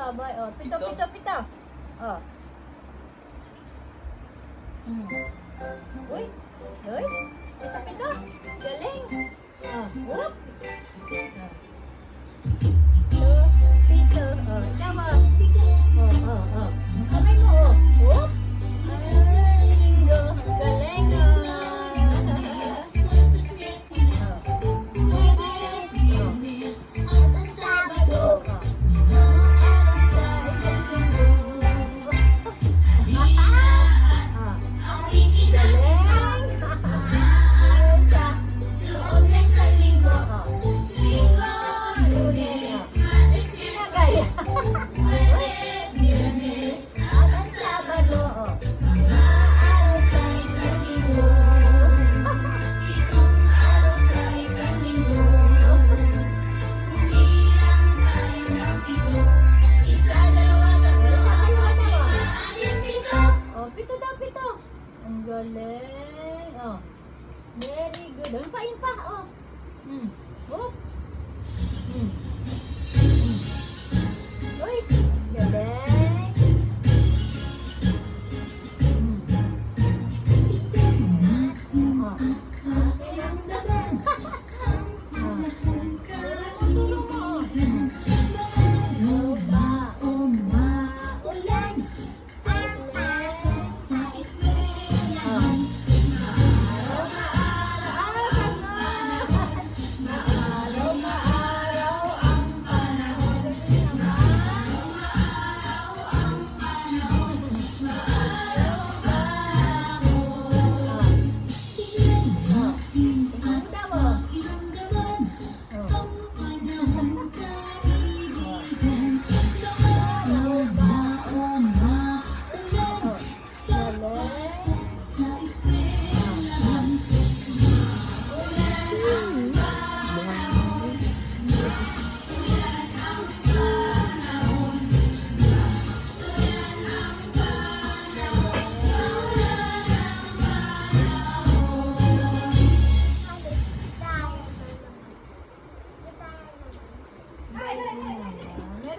sabay. Oh, pito, pito, pito. Oh. Uy. Uy. Pito, pito. Galing. Oh, whoop. Pito, pito. Oh, tama. Oh. Kamay mo, oh. Whoop. Ay, linggo. Galing, Ang galing. Oh. Very good. Ayun pa. Oh. Oh. Uy. Galing.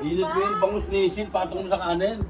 Init mo yung bangus ni Isin, patong mo sa kanin.